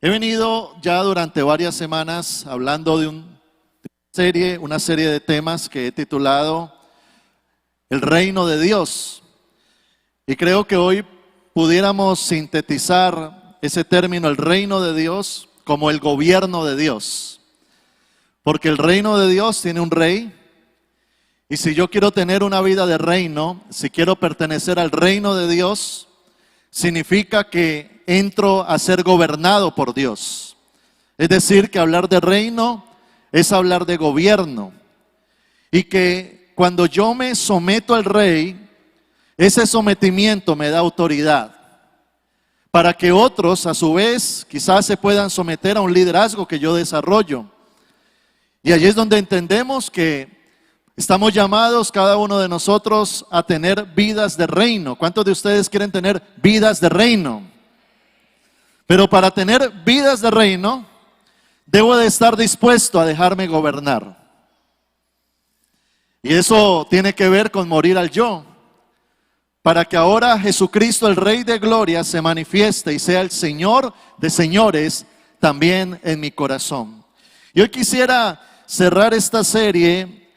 He venido ya durante varias semanas hablando de una serie de temas que he titulado El Reino de Dios. Y creo que hoy pudiéramos sintetizar ese término, el Reino de Dios, como el gobierno de Dios. Porque el Reino de Dios tiene un rey. Y si yo quiero tener una vida de reino, si quiero pertenecer al reino de Dios, significa que entro a ser gobernado por Dios. Es decir, que hablar de reino es hablar de gobierno. Y que cuando yo me someto al rey, ese sometimiento me da autoridad. Para que otros, a su vez, quizás se puedan someter a un liderazgo que yo desarrollo. Y allí es donde entendemos que estamos llamados cada uno de nosotros a tener vidas de reino. ¿Cuántos de ustedes quieren tener vidas de reino? Pero para tener vidas de reino, debo de estar dispuesto a dejarme gobernar. Y eso tiene que ver con morir al yo. Para que ahora Jesucristo, el Rey de Gloria, se manifieste y sea el Señor de señores también en mi corazón. Y hoy quisiera cerrar esta serie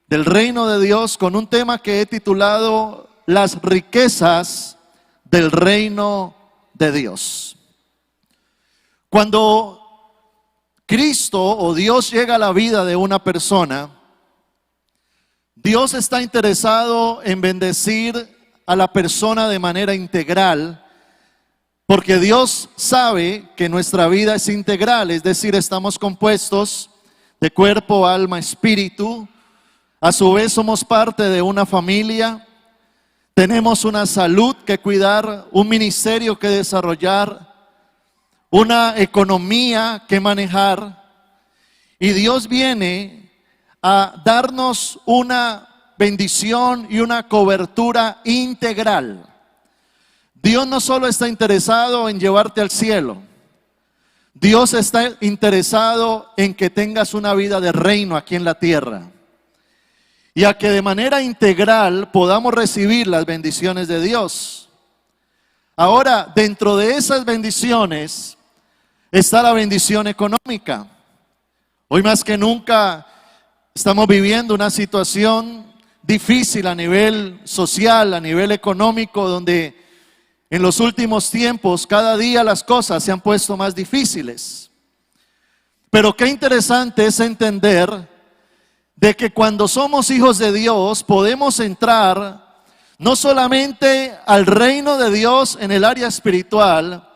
del reino de Dios con un tema que he titulado Las riquezas del reino de Dios. Cuando Cristo o Dios llega a la vida de una persona, Dios está interesado en bendecir a la persona de manera integral, porque Dios sabe que nuestra vida es integral, es decir, estamos compuestos de cuerpo, alma, espíritu. A su vez somos parte de una familia, tenemos una salud que cuidar, un ministerio que desarrollar, una economía que manejar. Y Dios viene a darnos una bendición y una cobertura integral. Dios no solo está interesado en llevarte al cielo, Dios está interesado en que tengas una vida de reino aquí en la tierra. Y a que de manera integral podamos recibir las bendiciones de Dios. Ahora, dentro de esas bendiciones está la bendición económica. Hoy más que nunca estamos viviendo una situación difícil a nivel social, a nivel económico, donde en los últimos tiempos cada día las cosas se han puesto más difíciles. Pero qué interesante es entender de que cuando somos hijos de Dios podemos entrar no solamente al reino de Dios en el área espiritual,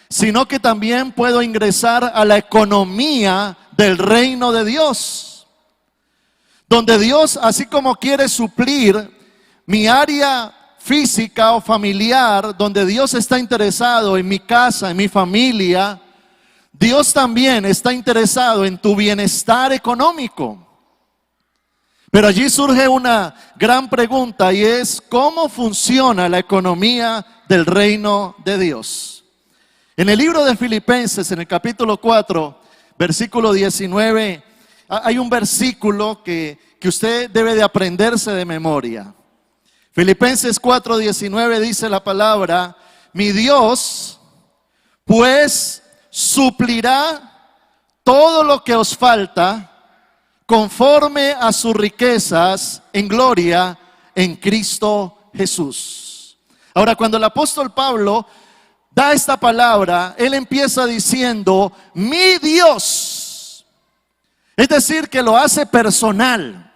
sino que también puedo ingresar a la economía del reino de Dios, donde Dios, así como quiere suplir mi área física o familiar, donde Dios está interesado en mi casa, en mi familia, Dios también está interesado en tu bienestar económico. Pero allí surge una gran pregunta y es: ¿cómo funciona la economía del reino de Dios? En el libro de Filipenses, en el capítulo 4, versículo 19, hay un versículo que usted debe de aprenderse de memoria. Filipenses 4:19 dice la palabra: mi Dios pues suplirá todo lo que os falta conforme a sus riquezas en gloria en Cristo Jesús. Ahora, cuando el apóstol Pablo da esta palabra, él empieza diciendo mi Dios. Es decir, que lo hace personal.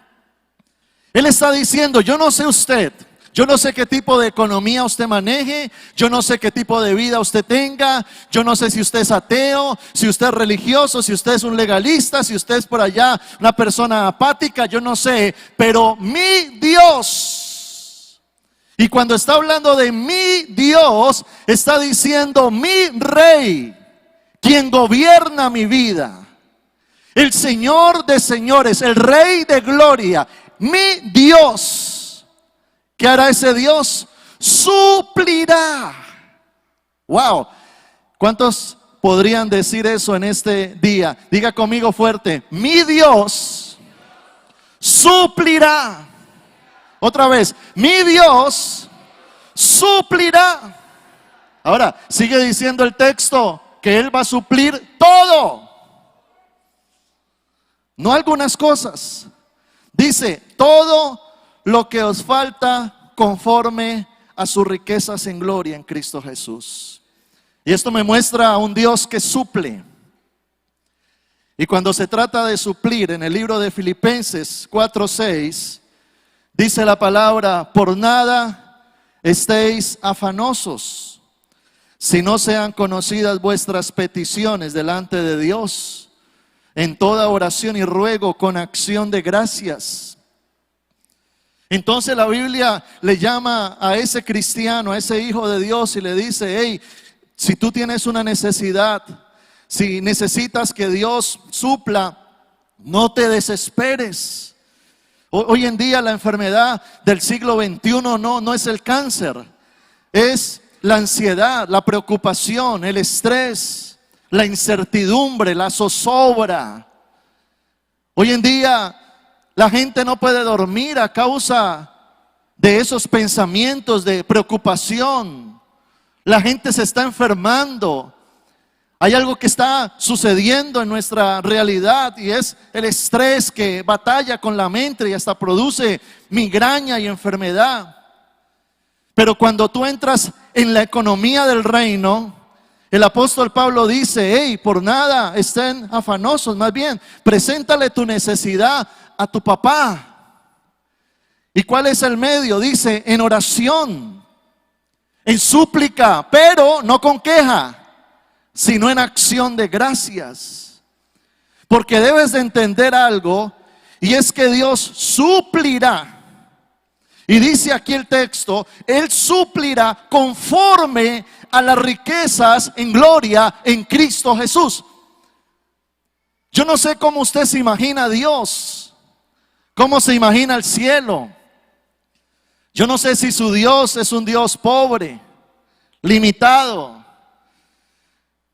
Él está diciendo: yo no sé usted, yo no sé qué tipo de economía usted maneje, yo no sé qué tipo de vida usted tenga, yo no sé si usted es ateo, si usted es religioso, si usted es un legalista, si usted es por allá una persona apática, yo no sé, pero mi Dios. Y cuando está hablando de mi Dios, está diciendo mi Rey, quien gobierna mi vida, el Señor de señores, el Rey de gloria, mi Dios. ¿Qué hará ese Dios? Suplirá. Wow. ¿Cuántos podrían decir eso en este día? Diga conmigo fuerte: mi Dios suplirá. Otra vez: mi Dios suplirá. Ahora, sigue diciendo el texto que Él va a suplir todo. No algunas cosas. Dice, todo lo que os falta conforme a sus riquezas en gloria en Cristo Jesús. Y esto me muestra a un Dios que suple. Y cuando se trata de suplir, en el libro de Filipenses 4:6, dice la palabra, por nada estéis afanosos, si no sean conocidas vuestras peticiones delante de Dios, en toda oración y ruego con acción de gracias. Entonces la Biblia le llama a ese cristiano, a ese hijo de Dios, y le dice, hey, si tú tienes una necesidad, si necesitas que Dios supla, no te desesperes. Hoy en día la enfermedad del siglo XXI no es el cáncer, es la ansiedad, la preocupación, el estrés, la incertidumbre, la zozobra. Hoy en día la gente no puede dormir a causa de esos pensamientos de preocupación. La gente se está enfermando. Hay algo que está sucediendo en nuestra realidad y es el estrés que batalla con la mente y hasta produce migraña y enfermedad. Pero cuando tú entras en la economía del reino, el apóstol Pablo dice, hey, por nada estén afanosos, más bien, preséntale tu necesidad a tu papá. ¿Y cuál es el medio? Dice, en oración, en súplica, pero no con queja, sino en acción de gracias. Porque debes de entender algo, y es que Dios suplirá. Y dice aquí el texto, Él suplirá conforme a las riquezas en gloria en Cristo Jesús. Yo no sé cómo usted se imagina a Dios, cómo se imagina el cielo. Yo no sé si su Dios es un Dios pobre, limitado.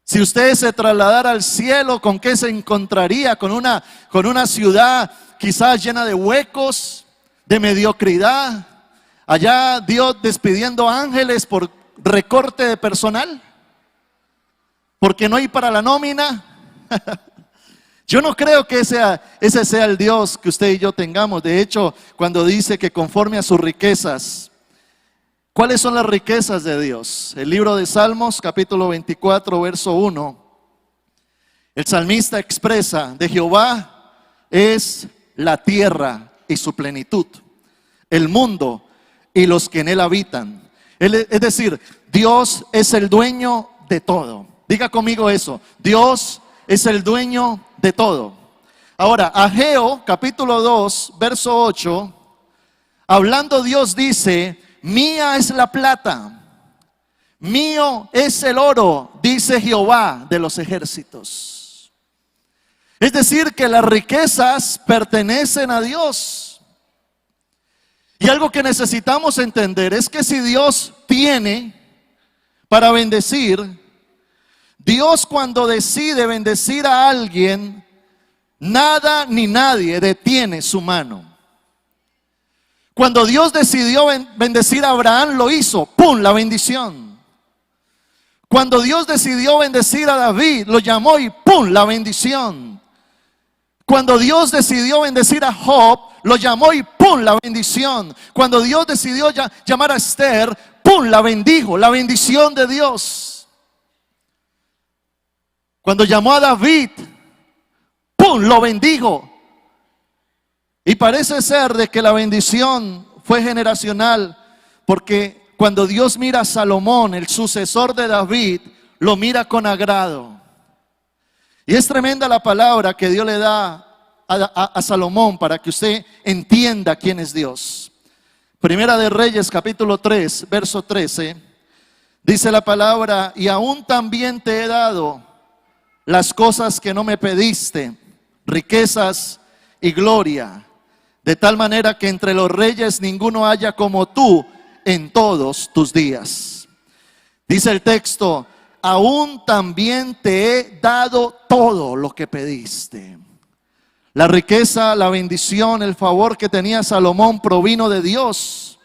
Si usted se trasladara al cielo, ¿con qué se encontraría? Con una ciudad quizás llena de huecos, de mediocridad. Allá Dios despidiendo ángeles por recorte de personal, porque no hay para la nómina. Yo no creo que ese sea el Dios que usted y yo tengamos. De hecho, cuando dice que conforme a sus riquezas, ¿cuáles son las riquezas de Dios? El libro de Salmos, capítulo 24, verso 1. El salmista expresa, de Jehová es la tierra y su plenitud, el mundo y los que en él habitan. Es decir, Dios es el dueño de todo. Diga conmigo eso, Dios es el dueño de todo. Ahora, Ageo, capítulo 2, verso 8, hablando Dios dice, mía es la plata, mío es el oro, dice Jehová de los ejércitos. Es decir, que las riquezas pertenecen a Dios. Y algo que necesitamos entender es que si Dios tiene para bendecir, Dios cuando decide bendecir a alguien, nada ni nadie detiene su mano. Cuando Dios decidió bendecir a Abraham, lo hizo, ¡pum!, la bendición. Cuando Dios decidió bendecir a David, lo llamó y ¡pum!, la bendición. Cuando Dios decidió bendecir a Job, lo llamó y ¡pum!, la bendición. Cuando Dios decidió llamar a Esther, ¡pum!, la bendijo, la bendición de Dios. Cuando llamó a David, ¡pum!, lo bendijo. Y parece ser de que la bendición fue generacional, porque cuando Dios mira a Salomón, el sucesor de David, lo mira con agrado. Y es tremenda la palabra que Dios le da a Salomón para que usted entienda quién es Dios. Primera de Reyes, capítulo 3, verso 13, dice la palabra, y aún también te he dado las cosas que no me pediste, riquezas y gloria, de tal manera que entre los reyes ninguno haya como tú en todos tus días. Dice el texto, aún también te he dado todo lo que pediste. La riqueza, la bendición, el favor que tenía Salomón provino de Dios.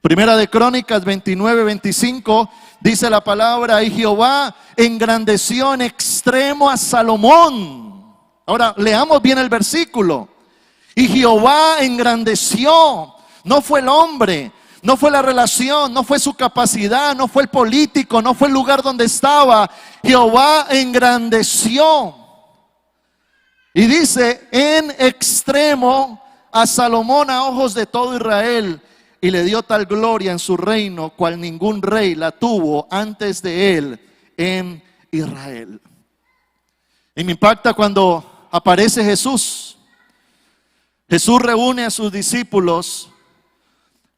Primera de Crónicas 29, 25 Dice la palabra, y Jehová engrandeció en extremo a Salomón. Ahora leamos bien el versículo. Y Jehová engrandeció. No fue el hombre, no fue la relación, no fue su capacidad, no fue el político, no fue el lugar donde estaba. Jehová engrandeció. Y dice, en extremo a Salomón a ojos de todo Israel, y le dio tal gloria en su reino, cual ningún rey la tuvo antes de él en Israel. Y me impacta cuando aparece Jesús. Jesús reúne a sus discípulos,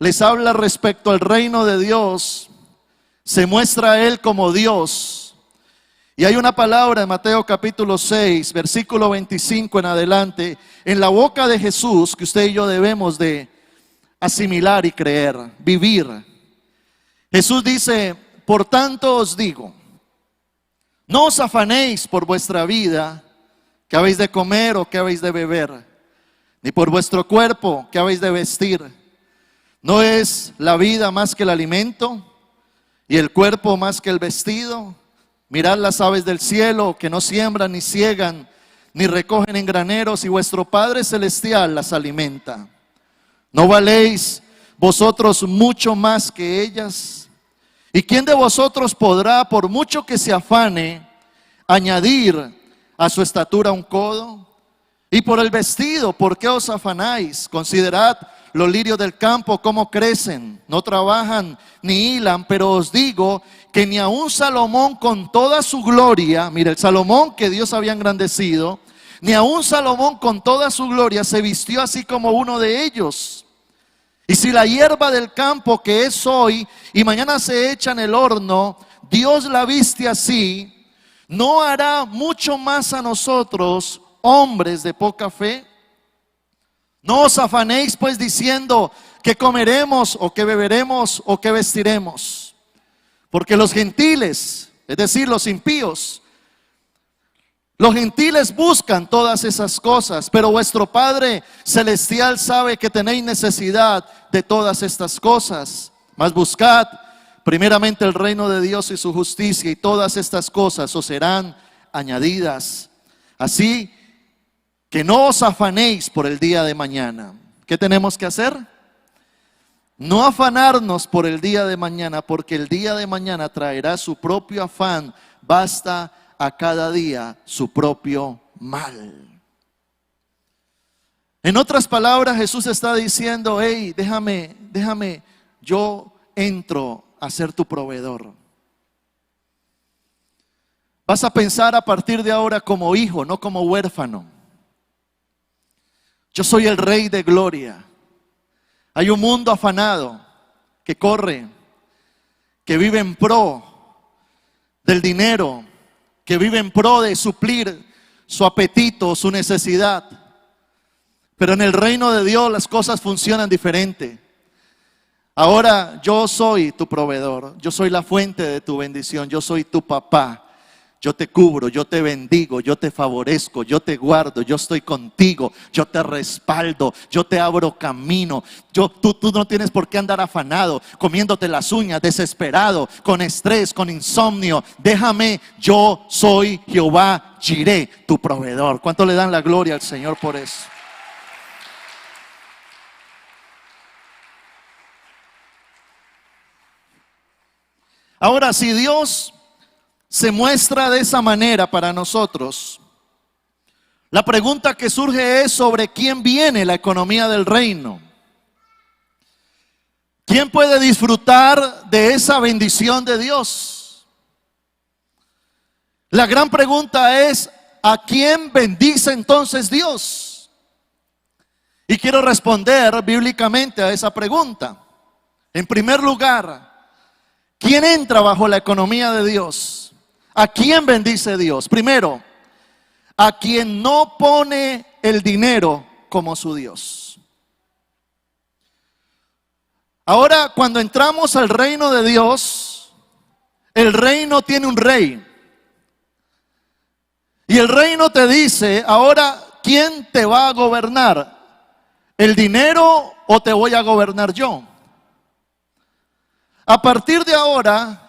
les habla respecto al reino de Dios, se muestra a él como Dios. Y hay una palabra en Mateo capítulo 6, versículo 25 en adelante, en la boca de Jesús, que usted y yo debemos de asimilar y creer, vivir. Jesús dice, por tanto os digo, no os afanéis por vuestra vida, que habéis de comer o que habéis de beber, ni por vuestro cuerpo, que habéis de vestir. ¿No es la vida más que el alimento y el cuerpo más que el vestido? Mirad las aves del cielo, que no siembran ni ciegan, ni recogen en graneros, y vuestro Padre celestial las alimenta. ¿No valéis vosotros mucho más que ellas? ¿Y quién de vosotros podrá, por mucho que se afane, añadir a su estatura un codo? Y por el vestido, ¿por qué os afanáis? Considerad los lirios del campo, cómo crecen, no trabajan ni hilan, pero os digo que ni aun Salomón con toda su gloria, mire, el Salomón que Dios había engrandecido, ni aun Salomón con toda su gloria se vistió así como uno de ellos. Y si la hierba del campo que es hoy y mañana se echa en el horno, Dios la viste así, ¿no hará mucho más a nosotros, hombres de poca fe? No os afanéis pues diciendo que comeremos o que beberemos o que vestiremos, porque los gentiles, es decir, los impíos, los gentiles buscan todas esas cosas, pero vuestro Padre celestial sabe que tenéis necesidad de todas estas cosas. Mas buscad primeramente el reino de Dios y su justicia, y todas estas cosas os serán añadidas. Así que no os afanéis por el día de mañana. ¿Qué tenemos que hacer? No afanarnos por el día de mañana, porque el día de mañana traerá su propio afán. Basta a cada día su propio mal. En otras palabras, Jesús está diciendo, hey, déjame, yo entro a ser tu proveedor. Vas a pensar a partir de ahora como hijo, no como huérfano. Yo soy el Rey de gloria. Hay un mundo afanado que corre, que vive en pro del dinero, que vive en pro de suplir su apetito, su necesidad. Pero en el reino de Dios las cosas funcionan diferente. Ahora yo soy tu proveedor, yo soy la fuente de tu bendición, yo soy tu papá. Yo te cubro, yo te bendigo, yo te favorezco, yo te guardo, yo estoy contigo, yo te respaldo, yo te abro camino. Tú no tienes por qué andar afanado, comiéndote las uñas, desesperado, con estrés, con insomnio. Déjame, yo soy Jehová Jireh, tu proveedor. ¿Cuánto le dan la gloria al Señor por eso? Ahora, si Dios se muestra de esa manera para nosotros, la pregunta que surge es sobre quién viene la economía del reino. ¿Quién puede disfrutar de esa bendición de Dios? La gran pregunta es, ¿a quién bendice entonces Dios? Y quiero responder bíblicamente a esa pregunta. En primer lugar, ¿quién entra bajo la economía de Dios? ¿A quién bendice Dios? Primero, a quien no pone el dinero como su Dios. Ahora, cuando entramos al reino de Dios, el reino tiene un rey. Y el reino te dice, ahora, ¿quién te va a gobernar? ¿El dinero o te voy a gobernar yo? A partir de ahora,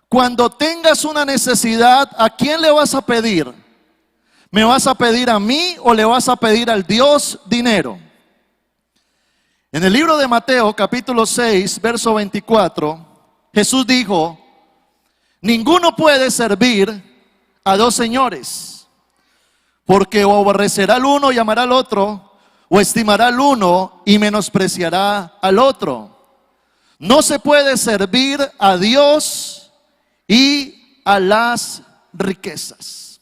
cuando tengas una necesidad, ¿a quién le vas a pedir? ¿Me vas a pedir a mí o le vas a pedir al Dios dinero? En el libro de Mateo, capítulo 6, verso 24, Jesús dijo: ninguno puede servir a dos señores, porque o aborrecerá al uno y amará al otro, o estimará al uno y menospreciará al otro. No se puede servir a Dios y a las riquezas.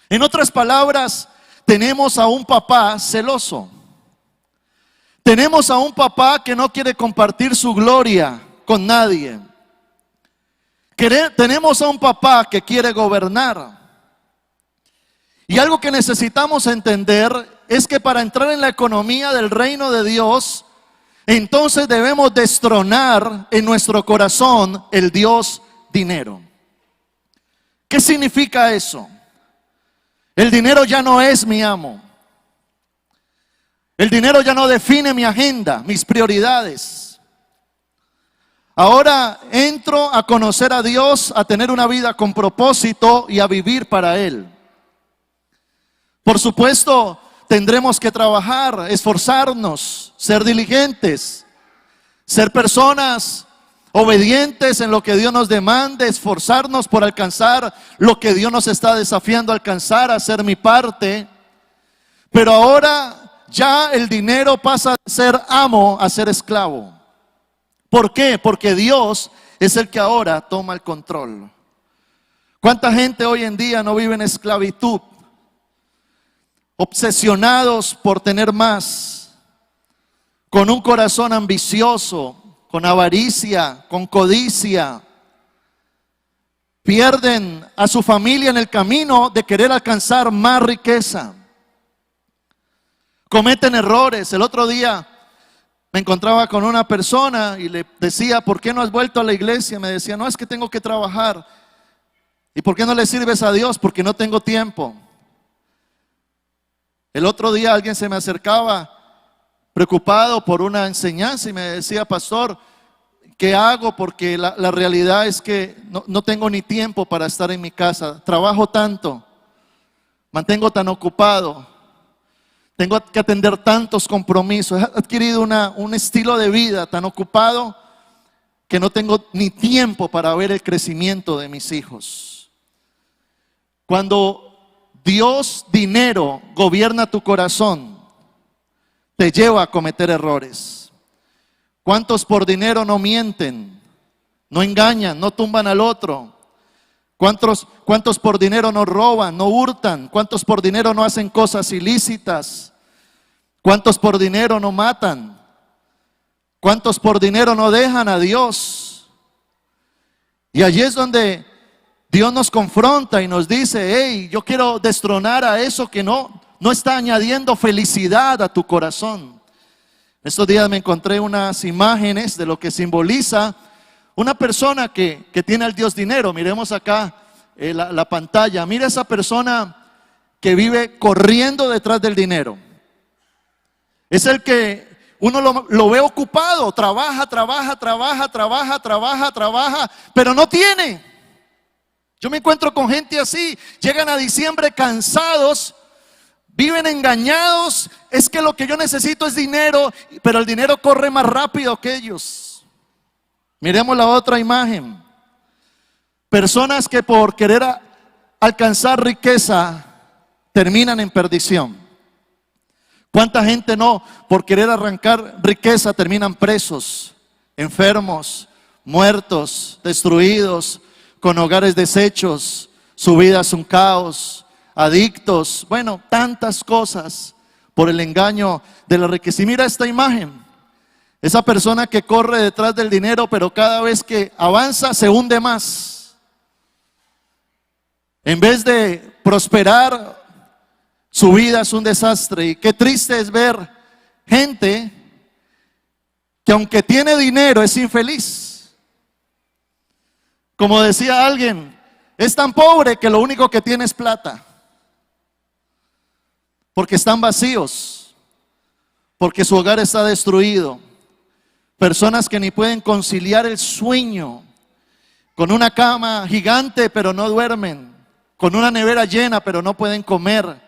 En otras palabras, tenemos a un papá celoso. Tenemos a un papá que no quiere compartir su gloria con nadie. Tenemos a un papá que quiere gobernar. Y algo que necesitamos entender es que para entrar en la economía del reino de Dios, entonces debemos destronar en nuestro corazón el Dios dinero. ¿Qué significa eso? El dinero ya no es mi amo. El dinero ya no define mi agenda, mis prioridades. Ahora entro a conocer a Dios, a tener una vida con propósito y a vivir para Él. Por supuesto, tendremos que trabajar, esforzarnos, ser diligentes, ser personas obedientes en lo que Dios nos demande, esforzarnos por alcanzar lo que Dios nos está desafiando a alcanzar, hacer mi parte. Pero ahora ya el dinero pasa de ser amo a ser esclavo. ¿Por qué? Porque Dios es el que ahora toma el control. ¿Cuánta gente hoy en día no vive en esclavitud? Obsesionados por tener más, con un corazón ambicioso, con avaricia, con codicia. Pierden a su familia en el camino de querer alcanzar más riqueza. Cometen errores. El otro día me encontraba con una persona y le decía: ¿por qué no has vuelto a la iglesia? Me decía: no, es que tengo que trabajar. ¿Y por qué no le sirves a Dios? Porque no tengo tiempo. El otro día alguien se me acercaba preocupado por una enseñanza y me decía: pastor, ¿qué hago? Porque la realidad es que no tengo ni tiempo para estar en mi casa. Trabajo tanto, mantengo tan ocupado, tengo que atender tantos compromisos. He adquirido un estilo de vida tan ocupado que no tengo ni tiempo para ver el crecimiento de mis hijos. Cuando Dios dinero gobierna tu corazón, te lleva a cometer errores. ¿Cuántos por dinero no mienten, no engañan, no tumban al otro? ¿Cuántos por dinero no roban, no hurtan? ¿Cuántos por dinero no hacen cosas ilícitas? ¿Cuántos por dinero no matan? ¿Cuántos por dinero no dejan a Dios? Y allí es donde Dios nos confronta y nos dice: hey, yo quiero destronar a eso que no está añadiendo felicidad a tu corazón. Estos días me encontré unas imágenes de lo que simboliza una persona que tiene al Dios dinero. Miremos acá la pantalla. Mira esa persona que vive corriendo detrás del dinero. Es el que uno lo ve ocupado, trabaja, pero no tiene. Yo me encuentro con gente así, llegan a diciembre cansados, viven engañados. Es que lo que yo necesito es dinero, pero el dinero corre más rápido que ellos. Miremos la otra imagen. Personas que por querer alcanzar riqueza terminan en perdición. ¿Cuánta gente no, por querer arrancar riqueza, terminan presos, enfermos, muertos, destruidos, con hogares deshechos, su vida es un caos, adictos? Bueno, tantas cosas por el engaño de la riqueza. Y mira esta imagen, esa persona que corre detrás del dinero, pero cada vez que avanza se hunde más. En vez de prosperar, su vida es un desastre. Y qué triste es ver gente que aunque tiene dinero es infeliz. Como decía alguien, es tan pobre que lo único que tiene es plata. Porque están vacíos, porque su hogar está destruido. Personas que ni pueden conciliar el sueño, con una cama gigante pero no duermen, con una nevera llena pero no pueden comer.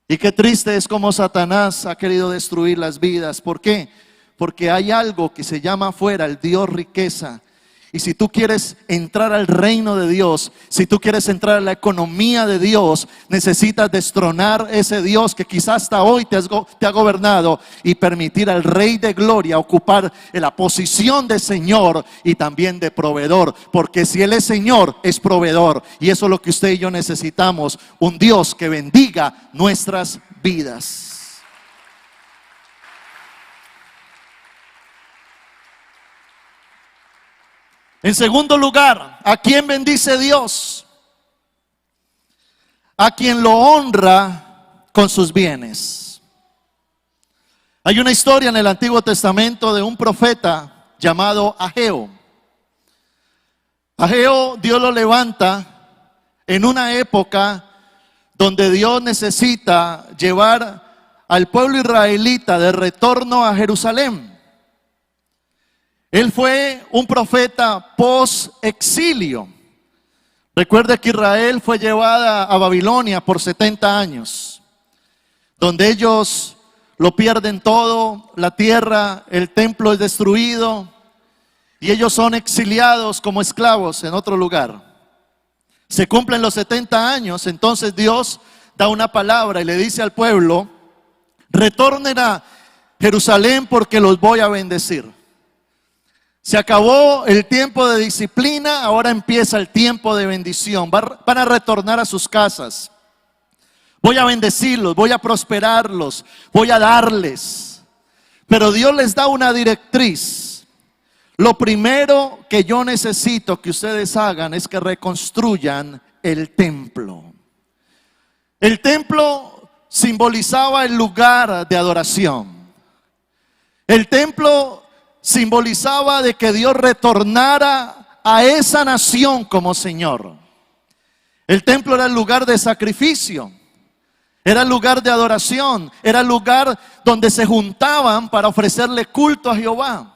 Y qué triste es como Satanás ha querido destruir las vidas. ¿Por qué? Porque hay algo que se llama afuera el Dios riqueza. Y si tú quieres entrar al reino de Dios, si tú quieres entrar a la economía de Dios, necesitas destronar ese Dios que quizás hasta hoy te ha gobernado y permitir al Rey de Gloria ocupar la posición de Señor y también de proveedor. Porque si Él es Señor, es proveedor. Y eso es lo que usted y yo necesitamos, un Dios que bendiga nuestras vidas. En segundo lugar, ¿a quién bendice Dios? A quien lo honra con sus bienes. Hay una historia en el Antiguo Testamento de un profeta llamado Ageo. Ageo, Dios lo levanta en una época donde Dios necesita llevar al pueblo israelita de retorno a Jerusalén. Él fue un profeta post-exilio. Recuerde que Israel fue llevada a Babilonia por 70 años, donde ellos lo pierden todo, la tierra, el templo es destruido, y ellos son exiliados como esclavos en otro lugar. Se cumplen los 70 años, entonces Dios da una palabra y le dice al pueblo: retornen a Jerusalén porque los voy a bendecir. Se acabó el tiempo de disciplina, ahora empieza el tiempo de bendición. Van a retornar a sus casas. Voy a bendecirlos, voy a prosperarlos, voy a darles. Pero Dios les da una directriz. Lo primero que yo necesito que ustedes hagan es que reconstruyan el templo. El templo simbolizaba el lugar de adoración. El templo simbolizaba de que Dios retornara a esa nación como Señor. El templo era el lugar de sacrificio, era el lugar de adoración, era el lugar donde se juntaban para ofrecerle culto a Jehová.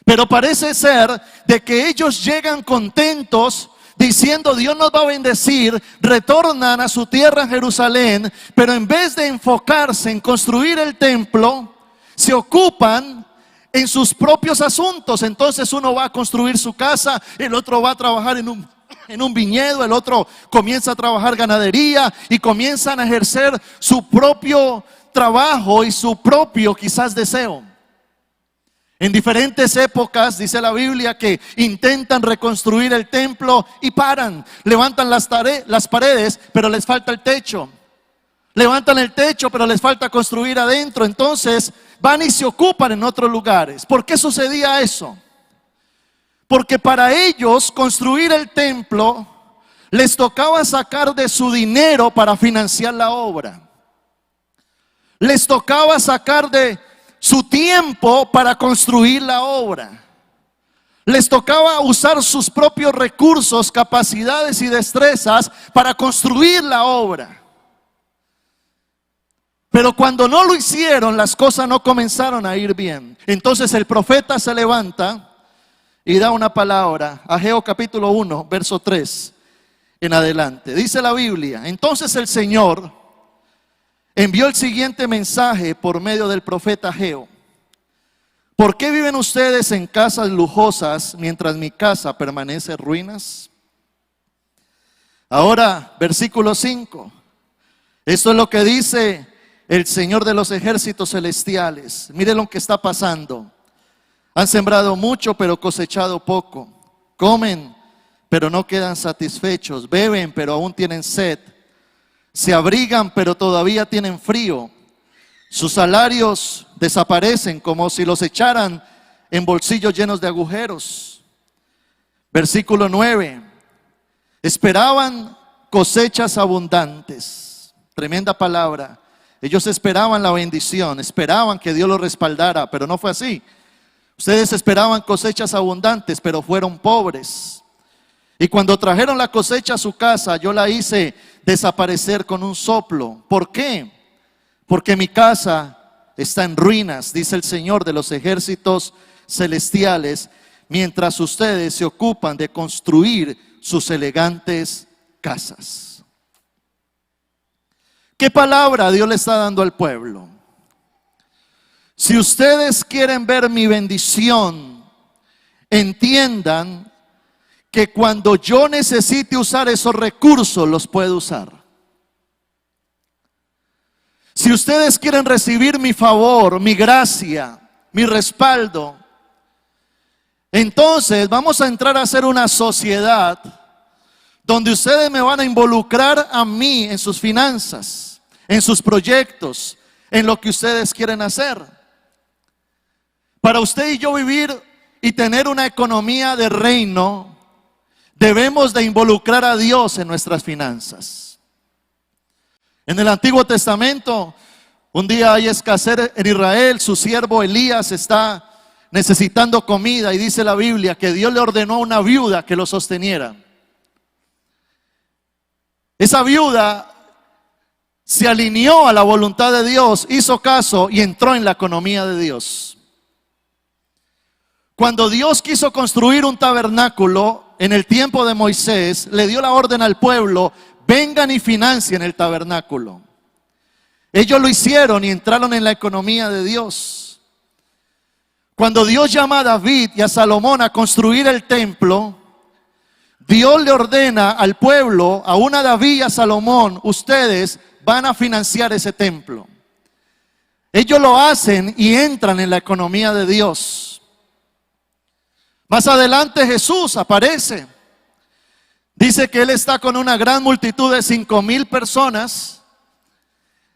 Pero parece ser de que ellos llegan contentos diciendo: Dios nos va a bendecir, retornan a su tierra en Jerusalén, pero en vez de enfocarse en construir el templo, se ocupan en sus propios asuntos. Entonces uno va a construir su casa, el otro va a trabajar en un viñedo, el otro comienza a trabajar ganadería y comienzan a ejercer su propio trabajo y su propio quizás deseo. En diferentes épocas dice la Biblia que intentan reconstruir el templo y paran, levantan las paredes, pero les falta el techo. Levantan el techo, pero les falta construir adentro. Entonces van y se ocupan en otros lugares. ¿Por qué sucedía eso? Porque para ellos construir el templo les tocaba sacar de su dinero para financiar la obra. Les tocaba sacar de su tiempo para construir la obra. Les tocaba usar sus propios recursos, capacidades y destrezas para construir la obra. Pero cuando no lo hicieron, las cosas no comenzaron a ir bien. Entonces el profeta se levanta y da una palabra. Ageo capítulo 1, verso 3 en adelante. Dice la Biblia: entonces el Señor envió el siguiente mensaje por medio del profeta Ageo: ¿por qué viven ustedes en casas lujosas mientras mi casa permanece en ruinas? Ahora, versículo 5. Esto es lo que dice el Señor de los ejércitos celestiales. Miren lo que está pasando. Han sembrado mucho, pero cosechado poco. Comen, pero no quedan satisfechos. Beben, pero aún tienen sed. Se abrigan, pero todavía tienen frío. Sus salarios desaparecen como si los echaran en bolsillos llenos de agujeros. Versículo 9. Esperaban cosechas abundantes. Tremenda palabra. Ellos esperaban la bendición, esperaban que Dios los respaldara, pero no fue así. Ustedes esperaban cosechas abundantes, pero fueron pobres. Y cuando trajeron la cosecha a su casa, yo la hice desaparecer con un soplo. ¿Por qué? Porque mi casa está en ruinas, dice el Señor de los ejércitos celestiales. mientras ustedes se ocupan de construir sus elegantes casas. ¿Qué palabra Dios le está dando al pueblo? Si ustedes quieren ver mi bendición, entiendan que cuando yo necesite usar esos recursos, los puedo usar. Si ustedes quieren recibir mi favor, mi gracia, mi respaldo, entonces vamos a entrar a ser una sociedad donde ustedes me van a involucrar a mí en sus finanzas, en sus proyectos, en lo que ustedes quieren hacer. Para usted y yo vivir y tener una economía de reino, debemos de involucrar a Dios en nuestras finanzas. En el Antiguo Testamento, un día hay escasez en Israel, su siervo Elías está necesitando comida y dice la Biblia que Dios le ordenó a una viuda que lo sosteniera. Esa viuda se alineó a la voluntad de Dios, hizo caso y entró en la economía de Dios. Cuando Dios quiso construir un tabernáculo en el tiempo de Moisés, le dio la orden al pueblo: vengan y financien el tabernáculo. Ellos lo hicieron y entraron en la economía de Dios. Cuando Dios llama a David y a Salomón a construir el templo, Dios le ordena al pueblo, aún a David y a Salomón: ustedes van a financiar ese templo. Ellos lo hacen y entran en la economía de Dios. Más adelante Jesús aparece. Dice que Él está con una gran multitud de 5,000 personas.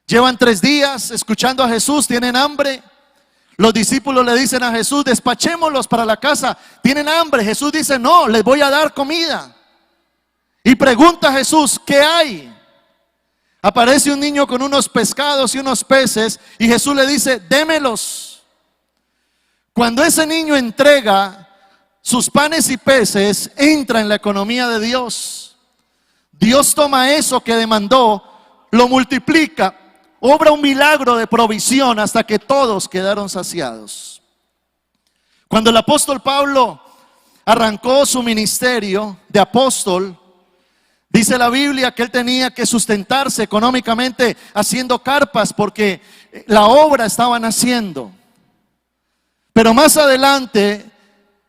Llevan 3 días escuchando a Jesús, tienen hambre. Los discípulos le dicen a Jesús: despachémoslos para la casa, tienen hambre. Jesús dice: no, les voy a dar comida. Y pregunta a Jesús: ¿qué hay? Aparece un niño con unos pescados y unos peces y Jesús le dice: démelos. Cuando ese niño entrega sus panes y peces, entra en la economía de Dios. Dios toma eso que demandó, lo multiplica, obra un milagro de provisión hasta que todos quedaron saciados. Cuando el apóstol Pablo arrancó su ministerio de apóstol, dice la Biblia que él tenía que sustentarse económicamente haciendo carpas porque la obra estaban haciendo. Pero más adelante,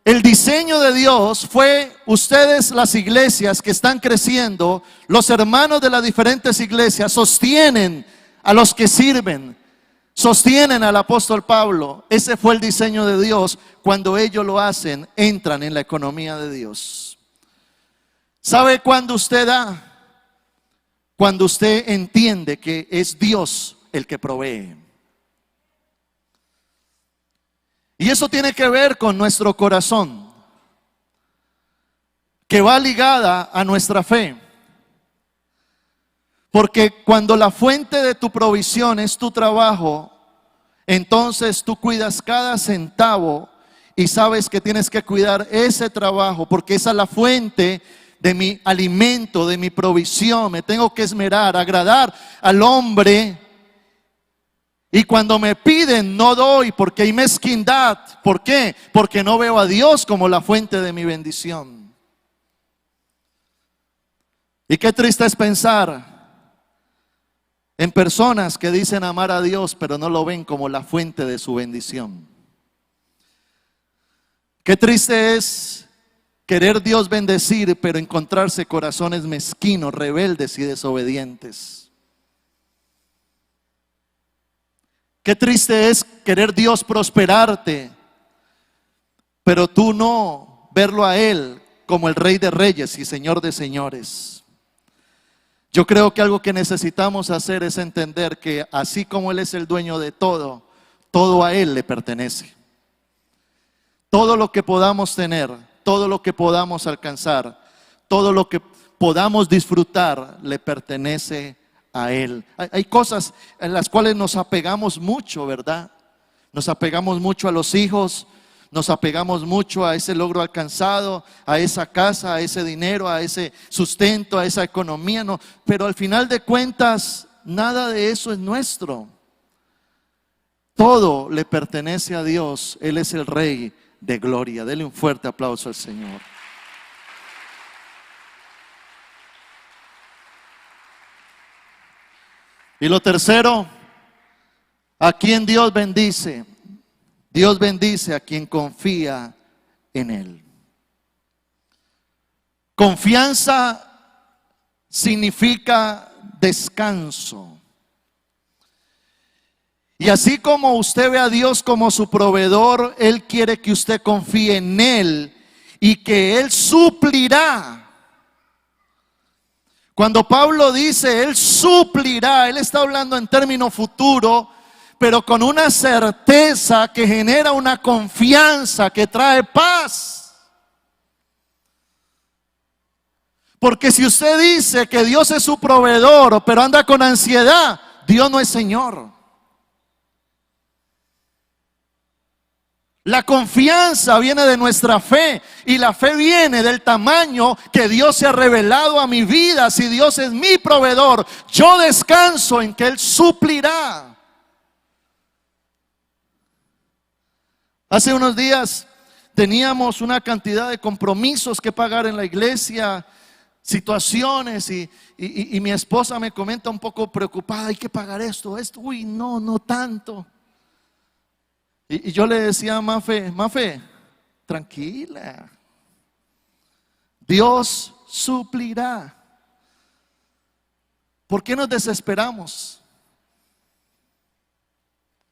el diseño de Dios fue: ustedes, las iglesias que están creciendo, los hermanos de las diferentes iglesias, sostienen a los que sirven, sostienen al apóstol Pablo. Ese fue el diseño de Dios. Cuando ellos lo hacen, entran en la economía de Dios. ¿Sabe cuándo usted da? Cuando usted entiende que es Dios el que provee. Y eso tiene que ver con nuestro corazón, que va ligada a nuestra fe. Porque cuando la fuente de tu provisión es tu trabajo, entonces tú cuidas cada centavo y sabes que tienes que cuidar ese trabajo, porque esa es la fuente de mi alimento, de mi provisión. Me tengo que esmerar, agradar al hombre. Y cuando me piden, no doy porque hay mezquindad. ¿Por qué? Porque no veo a Dios como la fuente de mi bendición. Y qué triste es pensar en personas que dicen amar a Dios, pero no lo ven como la fuente de su bendición. Qué triste es querer Dios bendecir, pero encontrarse corazones mezquinos, rebeldes y desobedientes. Qué triste es querer Dios prosperarte, pero tú no verlo a Él como el Rey de Reyes y Señor de Señores. Yo creo que algo que necesitamos hacer es entender que así como Él es el dueño de todo, todo a Él le pertenece. Todo lo que podamos tener, todo lo que podamos alcanzar, todo lo que podamos disfrutar, le pertenece a Él. Hay cosas en las cuales nos apegamos mucho, ¿verdad? Nos apegamos mucho a los hijos, nos apegamos mucho a ese logro alcanzado, a esa casa, a ese dinero, a ese sustento, a esa economía, no, pero al final de cuentas nada de eso es nuestro. Todo le pertenece a Dios. Él es el Rey, de gloria. Dele un fuerte aplauso al Señor. Y lo tercero, a quien Dios bendice. Dios bendice a quien confía en Él. Confianza significa descanso. Y así como usted ve a Dios como su proveedor, Él quiere que usted confíe en Él y que Él suplirá. Cuando Pablo dice Él suplirá, Él está hablando en término futuro, pero con una certeza que genera una confianza que trae paz. Porque si usted dice que Dios es su proveedor, pero anda con ansiedad, Dios no es Señor. La confianza viene de nuestra fe y la fe viene del tamaño que Dios se ha revelado a mi vida. Si Dios es mi proveedor, yo descanso en que Él suplirá. Hace unos días teníamos una cantidad de compromisos que pagar en la iglesia, situaciones y mi esposa me comenta un poco preocupada, hay que pagar esto, uy, no tanto. Y yo le decía a Mafe, tranquila, Dios suplirá. ¿Por qué nos desesperamos?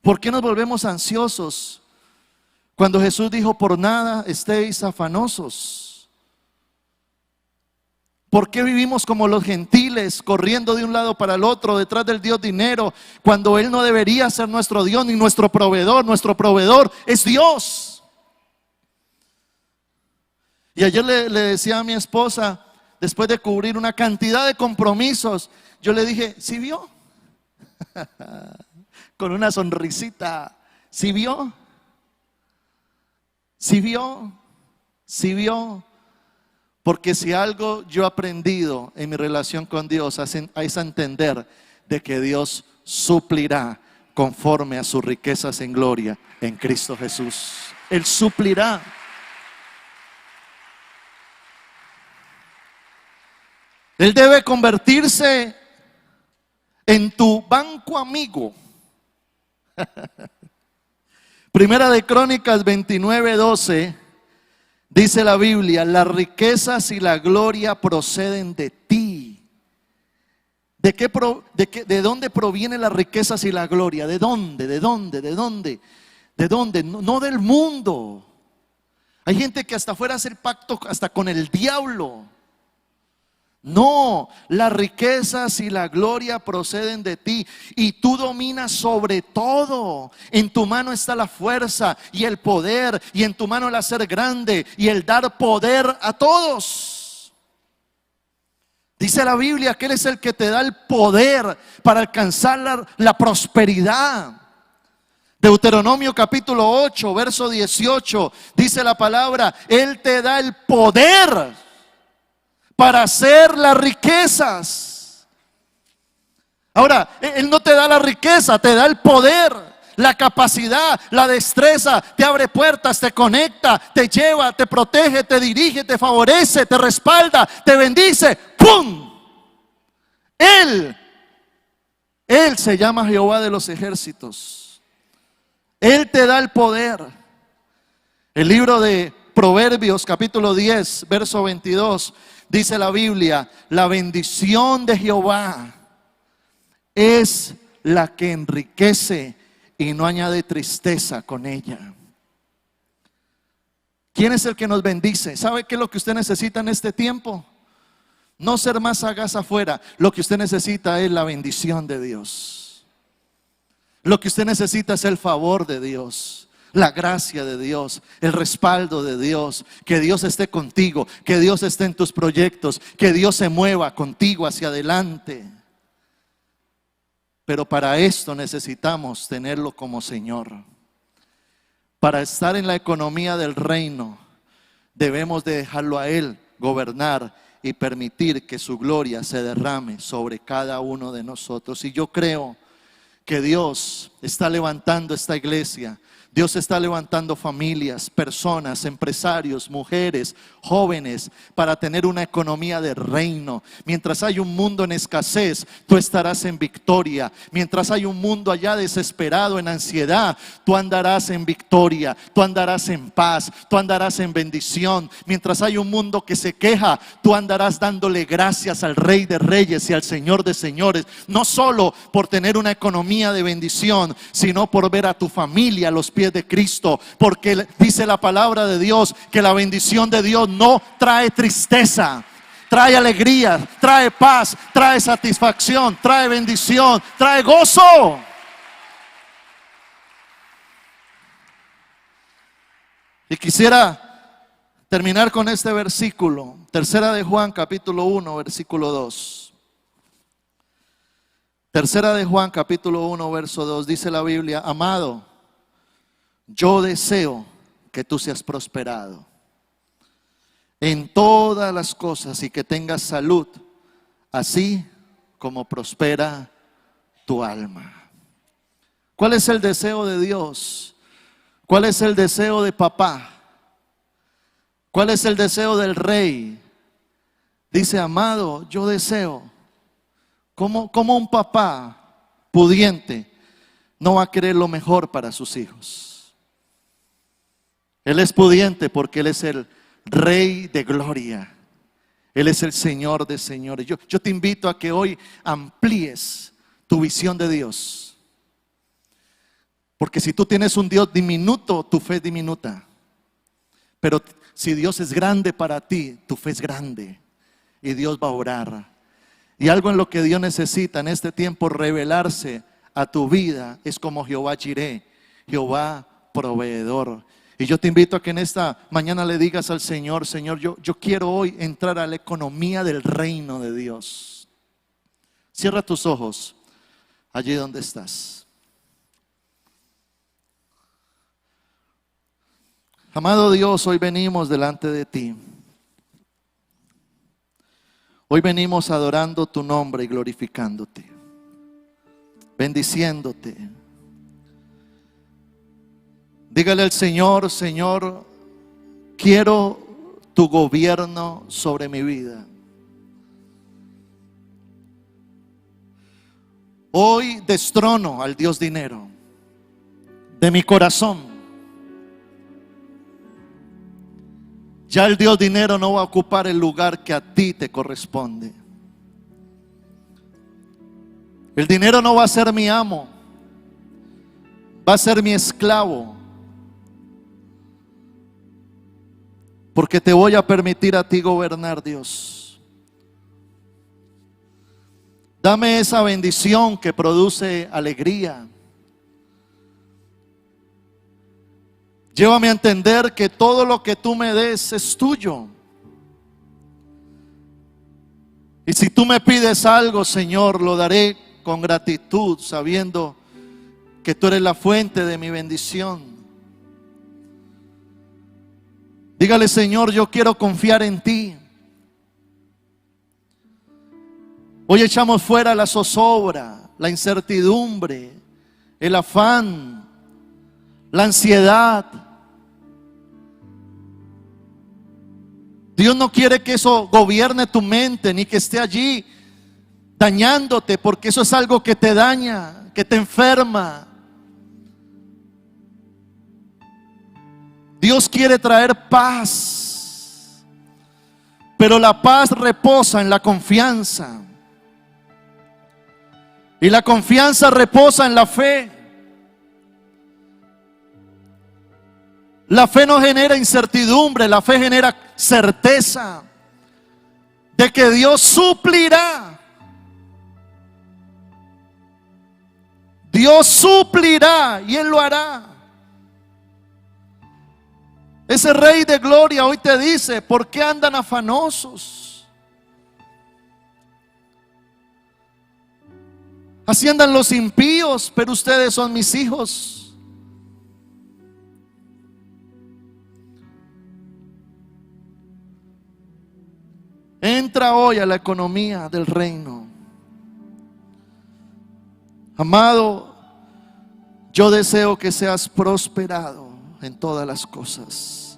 ¿Por qué nos volvemos ansiosos? Cuando Jesús dijo, por nada estéis afanosos. ¿Por qué vivimos como los gentiles, corriendo de un lado para el otro, detrás del Dios dinero, cuando Él no debería ser nuestro Dios ni nuestro proveedor? Nuestro proveedor es Dios. Y ayer le decía a mi esposa, después de cubrir una cantidad de compromisos, yo le dije, ¿sí vio? Con una sonrisita, ¿sí vio? ¿Sí vio? ¿Sí vio? Porque si algo yo he aprendido en mi relación con Dios es a entender de que Dios suplirá conforme a sus riquezas en gloria en Cristo Jesús. Él suplirá. Él debe convertirse en tu banco amigo. Primera de Crónicas 29:12. Dice la Biblia, las riquezas y la gloria proceden de ti. ¿De dónde provienen las riquezas y la gloria? ¿De dónde? ¿De dónde? ¿De dónde? ¿De dónde? No del mundo. Hay gente que hasta fuera a hacer pacto hasta con el diablo. No, las riquezas y la gloria proceden de ti y tú dominas sobre todo. En tu mano está la fuerza y el poder, y en tu mano el hacer grande y el dar poder a todos. Dice la Biblia que Él es el que te da el poder para alcanzar la prosperidad. Deuteronomio capítulo 8, verso 18, dice la palabra, Él te da el poder para hacer las riquezas. Ahora, Él no te da la riqueza, te da el poder, la capacidad, la destreza, te abre puertas, te conecta, te lleva, te protege, te dirige, te favorece, te respalda, te bendice. ¡Pum! Él se llama Jehová de los ejércitos. Él te da el poder. El libro de Proverbios capítulo 10, verso 22. Dice la Biblia, la bendición de Jehová es la que enriquece y no añade tristeza con ella. ¿Quién es el que nos bendice? ¿Sabe qué es lo que usted necesita en este tiempo? No ser más sagaz afuera. Lo que usted necesita es la bendición de Dios. Lo que usted necesita es el favor de Dios, la gracia de Dios, el respaldo de Dios, que Dios esté contigo, que Dios esté en tus proyectos, que Dios se mueva contigo hacia adelante. Pero para esto necesitamos tenerlo como Señor. Para estar en la economía del reino, debemos de dejarlo a Él gobernar y permitir que su gloria se derrame sobre cada uno de nosotros. Y yo creo que Dios está levantando esta iglesia Dios está levantando familias, personas, empresarios, mujeres, jóvenes, para tener una economía de reino. Mientras hay un mundo en escasez, tú estarás en victoria. Mientras hay un mundo allá desesperado, en ansiedad, tú andarás en victoria, tú andarás en paz, tú andarás en bendición. Mientras hay un mundo que se queja, tú andarás dándole gracias al Rey de Reyes y al Señor de Señores. No solo por tener una economía de bendición, sino por ver a tu familia a los pies de Cristo, porque dice la palabra de Dios que la bendición de Dios no trae tristeza, trae alegría, trae paz, trae satisfacción, trae bendición, trae gozo. Y quisiera terminar con este versículo, tercera de Juan capítulo 1 versículo 2. Tercera de Juan capítulo 1 verso 2, dice la Biblia: amado, yo deseo que tú seas prosperado en todas las cosas y que tengas salud, así como prospera tu alma. ¿Cuál es el deseo de Dios? ¿Cuál es el deseo de papá? ¿Cuál es el deseo del rey? Dice: amado, yo deseo. Como un papá pudiente no va a querer lo mejor para sus hijos? Él es pudiente porque Él es el Rey de gloria. Él es el Señor de señores. Yo te invito a que hoy amplíes tu visión de Dios. Porque si tú tienes un Dios diminuto, tu fe es diminuta. Pero si Dios es grande para ti, tu fe es grande. Y Dios va a orar. Y algo en lo que Dios necesita en este tiempo revelarse a tu vida es como Jehová Jireh, Jehová proveedor. Y yo te invito a que en esta mañana le digas al Señor: Señor, yo quiero hoy entrar a la economía del reino de Dios. Cierra tus ojos allí donde estás. Amado Dios, hoy venimos delante de ti. Hoy venimos adorando tu nombre y glorificándote, bendiciéndote. Dígale al Señor: Señor, quiero tu gobierno sobre mi vida. Hoy destrono al Dios dinero de mi corazón. Ya el Dios dinero no va a ocupar el lugar que a ti te corresponde. El dinero no va a ser mi amo, va a ser mi esclavo. Porque te voy a permitir a ti gobernar, Dios. Dame esa bendición que produce alegría. Llévame a entender que todo lo que tú me des es tuyo. Y si tú me pides algo, Señor, lo daré con gratitud, sabiendo que tú eres la fuente de mi bendición. Dígale: Señor, yo quiero confiar en ti. Hoy echamos fuera la zozobra, la incertidumbre, el afán, la ansiedad. Dios no quiere que eso gobierne tu mente, ni que esté allí dañándote, porque eso es algo que te daña, que te enferma. Dios quiere traer paz, pero la paz reposa en la confianza. Y la confianza reposa en la fe. La fe no genera incertidumbre, la fe genera certeza de que Dios suplirá. Dios suplirá y Él lo hará. Ese Rey de gloria hoy te dice: ¿por qué andan afanosos? Así andan los impíos, pero ustedes son mis hijos. Entra hoy a la economía del reino. Amado, Yo deseo que seas prosperado en todas las cosas.